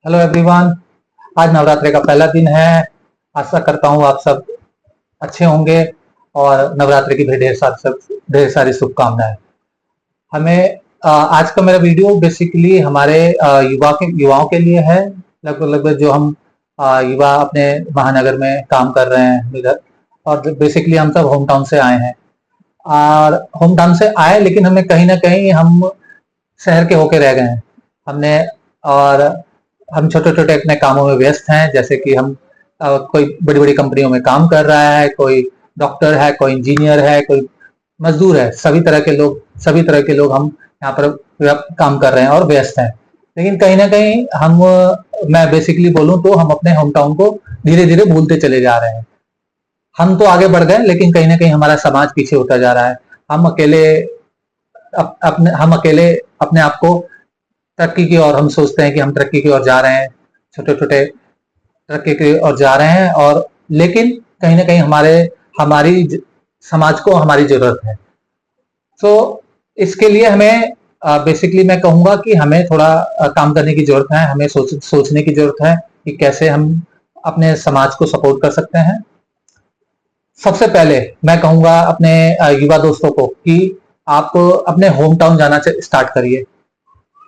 Hello everyone. आज नवरात्रि का पहला दिन है। आशा करता हूँ आप सब अच्छे होंगे और नवरात्रि की भी ढेर सारी शुभकामनाएं। हमें आज का मेरा वीडियो बेसिकली हमारे युवाओं के लिए है। लगभग लगभग जो हम युवा अपने महानगर में काम कर रहे हैं इधर, और बेसिकली हम सब होम टाउन से आए हैं। और होम टाउन से आए लेकिन हमें कहीं ना कहीं हम शहर के होके रह गए हैं हमने। और हम छोटे छोटे अपने कामों में व्यस्त हैं, जैसे कि हम कोई बड़ी बड़ी कंपनियों में काम कर रहा है, कोई डॉक्टर है, कोई इंजीनियर है, कोई मजदूर है। सभी तरह के लोग हम यहाँ पर काम कर रहे हैं और व्यस्त हैं। लेकिन कहीं ना कहीं मैं बेसिकली बोलूँ तो हम अपने होम टाउन को धीरे धीरे भूलते चले जा रहे हैं। हम तो आगे बढ़ गए लेकिन कहीं ना कहीं हमारा समाज पीछे होता जा रहा है। हम अकेले हम अकेले अपने आप को तरक्की की ओर हम सोचते हैं कि हम तरक्की की ओर जा रहे हैं, छोटे छोटे तरक्की की ओर जा रहे हैं, और लेकिन कहीं ना कहीं हमारी समाज को हमारी जरूरत है। तो इसके लिए हमें बेसिकली मैं कहूंगा कि हमें थोड़ा काम करने की जरूरत है। हमें सोचने की जरूरत है कि कैसे हम अपने समाज को सपोर्ट कर सकते हैं। सबसे पहले मैं कहूंगा अपने युवा दोस्तों को कि आप अपने होम टाउन जाना स्टार्ट करिए।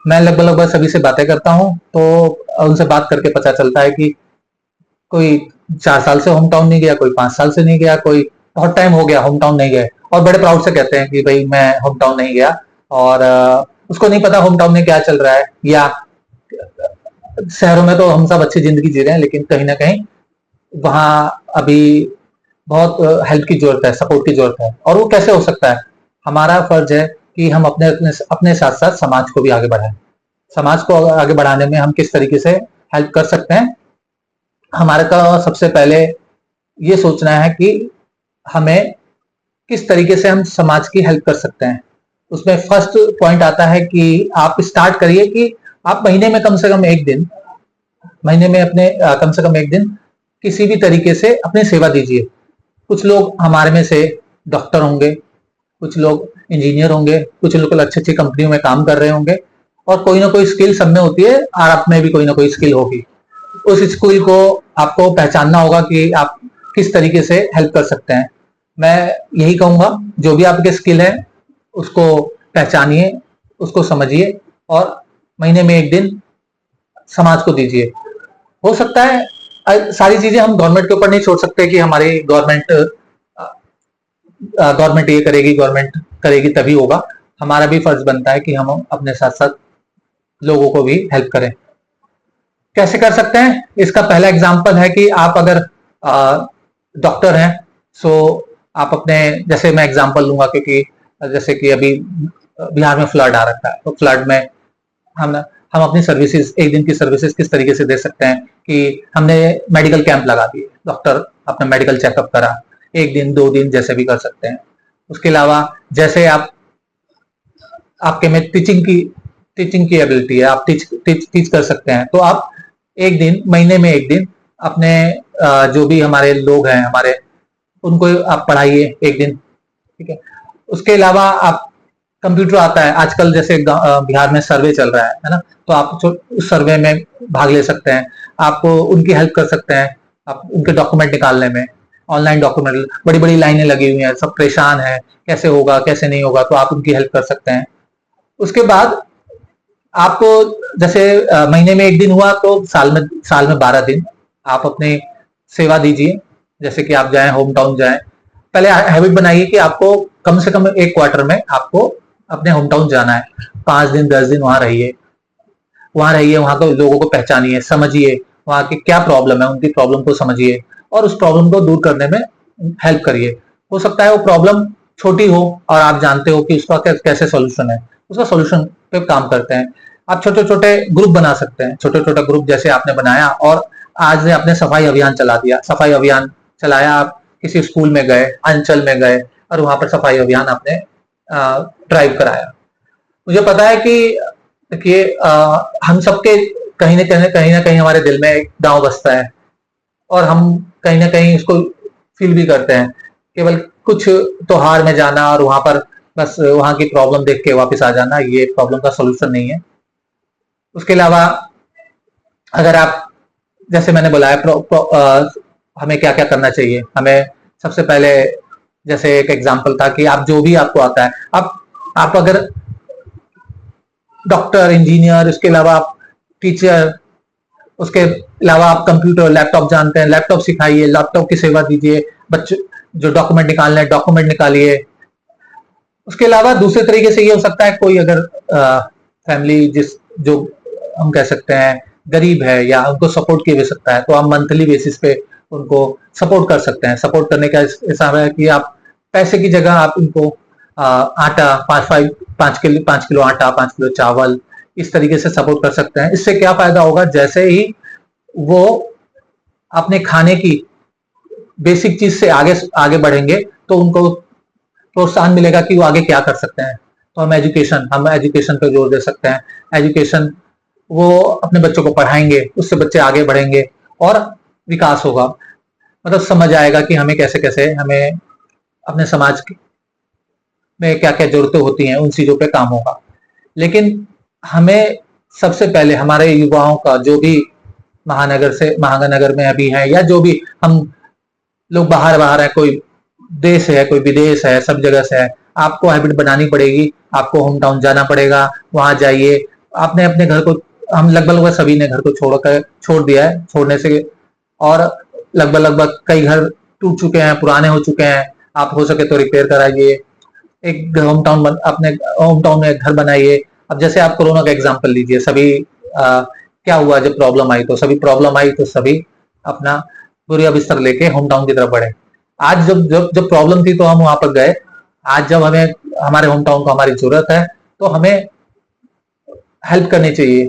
मैं लगभग लगभग सभी से बातें करता हूँ तो उनसे बात करके पता चलता है कि कोई 4 साल से होम टाउन नहीं गया, कोई 5 साल से नहीं गया, कोई बहुत टाइम हो गया होम टाउन नहीं गए, और बड़े प्राउड से कहते हैं कि भाई मैं होम टाउन नहीं गया। और उसको नहीं पता होम टाउन में क्या चल रहा है, या शहरों में तो हम सब अच्छी जिंदगी जी रहे हैं लेकिन कहीं ना कहीं वहां अभी बहुत हेल्प की जरूरत है, सपोर्ट की जरूरत है। और वो कैसे हो सकता है? हमारा फर्ज है कि हम अपने अपने अपने साथ साथ समाज को भी आगे बढ़ाएं। समाज को आगे बढ़ाने में हम किस तरीके से हेल्प कर सकते हैं? हमारे का सबसे पहले ये सोचना है कि हमें किस तरीके से हम समाज की हेल्प कर सकते हैं। उसमें फर्स्ट पॉइंट आता है कि आप स्टार्ट करिए कि आप महीने में कम से कम एक दिन, महीने में अपने कम से कम एक दिन किसी भी तरीके से अपनी सेवा दीजिए। कुछ लोग हमारे में से डॉक्टर होंगे, कुछ लोग इंजीनियर होंगे, कुछ लोग अच्छी अच्छी कंपनियों में काम कर रहे होंगे, और कोई ना कोई स्किल सब में होती है, और आप में भी कोई ना कोई स्किल होगी। उस स्किल को आपको पहचानना होगा कि आप किस तरीके से हेल्प कर सकते हैं। मैं यही कहूंगा, जो भी आपके स्किल है उसको पहचानिए, उसको समझिए, और महीने में एक दिन समाज को दीजिए। हो सकता है सारी चीजें हम गवर्नमेंट के ऊपर नहीं छोड़ सकते कि हमारी गवर्नमेंट ये करेगी, गवर्नमेंट करेगी तभी होगा। हमारा भी फर्ज बनता है कि हम अपने साथ साथ लोगों को भी हेल्प करें। कैसे कर सकते हैं? इसका पहला एग्जांपल है कि आप अगर डॉक्टर हैं, सो आप अपने, जैसे मैं एग्जांपल लूंगा क्योंकि जैसे कि अभी बिहार में फ्लड आ रखा है, तो फ्लड में हम हम अपनी सर्विसेज, एक दिन की सर्विसेज किस तरीके से दे सकते हैं कि हमने मेडिकल कैंप लगा दिए, डॉक्टर अपना मेडिकल चेकअप करा, एक दिन 2 दिन जैसे भी कर सकते हैं। उसके अलावा जैसे आपके में टीचिंग की एबिलिटी है, आप टीच कर सकते हैं, तो आप एक दिन, महीने में एक दिन अपने जो भी हमारे लोग हैं हमारे, उनको आप पढ़ाइए एक दिन, ठीक है। उसके अलावा आप, कंप्यूटर आता है आजकल, जैसे बिहार में सर्वे चल रहा है ना, तो आप उस सर्वे में भाग ले सकते हैं। आप उनकी हेल्प कर सकते हैं, आप उनके डॉक्यूमेंट निकालने में। ऑनलाइन डॉक्यूमेंट, बड़ी बड़ी लाइनें लगी हुई हैं, सब परेशान है, कैसे होगा कैसे नहीं होगा, तो आप उनकी हेल्प कर सकते हैं। उसके बाद आपको, जैसे महीने में एक दिन हुआ तो साल में 12 दिन आप अपने सेवा दीजिए। जैसे कि आप जाएं, होम टाउन जाएं, पहले हैबिट बनाइए कि आपको कम से कम एक क्वार्टर में आपको अपने होम टाउन जाना है। 5 दिन 10 दिन वहां रहिए, वहां के लोगों को पहचानिए, समझिए वहां की क्या प्रॉब्लम है, उनकी प्रॉब्लम को समझिए और उस प्रॉब्लम को दूर करने में हेल्प करिए। हो सकता है वो प्रॉब्लम छोटी हो और आप जानते हो कि उसका कैसे सोल्यूशन है, उसका सोल्यूशन पे काम करते हैं। आप छोटे छोटे ग्रुप बना सकते हैं, छोटे छोटे ग्रुप जैसे आपने बनाया, और आज ने आपने सफाई अभियान चला दिया, सफाई अभियान चलाया, आप किसी स्कूल में गए, अंचल में गए, और वहां पर सफाई अभियान आपने ड्राइव कराया। मुझे पता है कि देखिए, हम सबके कहीं ना कहीं हमारे दिल में एक गांव बसता है, और हम कहीं ना कहीं इसको फील भी करते हैं। केवल कुछ त्योहार में जाना और वहां पर बस वहां की प्रॉब्लम देख के वापस आ जाना, ये प्रॉब्लम का सोल्यूशन नहीं है। उसके अलावा अगर आप, जैसे मैंने बोला है, हमें क्या क्या करना चाहिए। हमें सबसे पहले, जैसे एक एग्जांपल था कि आप जो भी आपको आता है, आप अगर डॉक्टर, इंजीनियर, इसके अलावा आप टीचर, उसके अलावा आप कंप्यूटर, लैपटॉप जानते हैं, लैपटॉप सिखाइए, लैपटॉप की सेवा दीजिए। बच्चे जो डॉक्यूमेंट निकालना है, डॉक्यूमेंट निकालिए। उसके अलावा दूसरे तरीके से ये हो सकता है, कोई अगर फैमिली जो हम कह सकते हैं गरीब है या उनको सपोर्ट किया जा सकता है, तो आप मंथली बेसिस पे उनको सपोर्ट कर सकते हैं। सपोर्ट करने का हिसाब है कि आप पैसे की जगह आप उनको आटा, 5 किलो आटा, 5 किलो चावल, इस तरीके से सपोर्ट कर सकते हैं। इससे क्या फायदा होगा, जैसे ही वो अपने खाने की बेसिक चीज से आगे आगे बढ़ेंगे, तो उनको प्रोत्साहन मिलेगा कि वो आगे क्या कर सकते हैं। तो हम एजुकेशन पर जोर दे सकते हैं। एजुकेशन, वो अपने बच्चों को पढ़ाएंगे, उससे बच्चे आगे बढ़ेंगे और विकास होगा। मतलब समझ आएगा कि हमें कैसे कैसे हमें अपने समाज में क्या क्या जरूरतें होती हैं, उन चीजों पे काम होगा। लेकिन हमें सबसे पहले हमारे युवाओं का, जो भी महानगर में अभी है, या जो भी हम लोग बाहर बाहर है, कोई देश है, कोई विदेश है, सब जगह से है, आपको हैबिट बनानी पड़ेगी। आपको होम टाउन जाना पड़ेगा, वहां जाइए। आपने अपने घर को, हम लगभग सभी ने घर को छोड़ दिया है, छोड़ने से, और लगभग कई घर टूट चुके हैं, पुराने हो चुके हैं। आप हो सके तो रिपेयर कराइए, एक अपने होम टाउन में एक घर बनाइए। अब जैसे आप कोरोना का एग्जाम्पल लीजिए, क्या हुआ जब प्रॉब्लम आई तो सभी अपना बोरिया बिस्तर लेके होम टाउन की तरफ बढ़े। आज जब जब जब प्रॉब्लम थी तो हम वहां पर गए। आज जब हमें हमारे होम टाउन को हमारी जरूरत है, तो हमें हेल्प करनी चाहिए।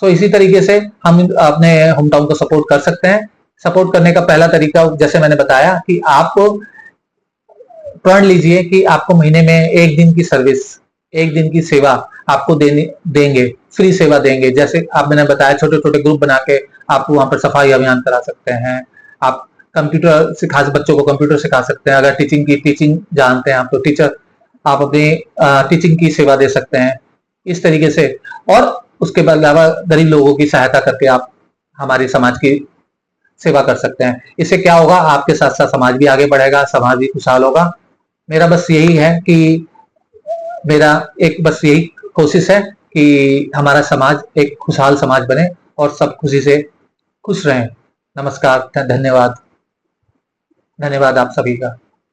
तो इसी तरीके से हम अपने होम टाउन को सपोर्ट कर सकते हैं। सपोर्ट करने का पहला तरीका, जैसे मैंने बताया, कि आप प्रण लीजिए कि आपको महीने में एक दिन की सर्विस, एक दिन की सेवा आपको देंगे, फ्री सेवा देंगे। जैसे आप, मैंने बताया, छोटे छोटे ग्रुप बना के आप वहां पर सफाई अभियान करा सकते हैं। आप बच्चों को कंप्यूटर सिखा सकते हैं। अगर टीचिंग जानते हैं आप, तो आप अपनी टीचिंग की सेवा दे सकते हैं, इस तरीके से। और उसके अलावा गरीब लोगों की सहायता करके आप हमारे समाज की सेवा कर सकते हैं। इससे क्या होगा, आपके साथ साथ समाज भी आगे बढ़ेगा, समाज भी खुशहाल होगा। मेरा बस यही है कि मेरा एक बस यही कोशिश है कि हमारा समाज एक खुशहाल समाज बने और सब खुशी से खुश रहें। नमस्कार, धन्यवाद, धन्यवाद आप सभी का।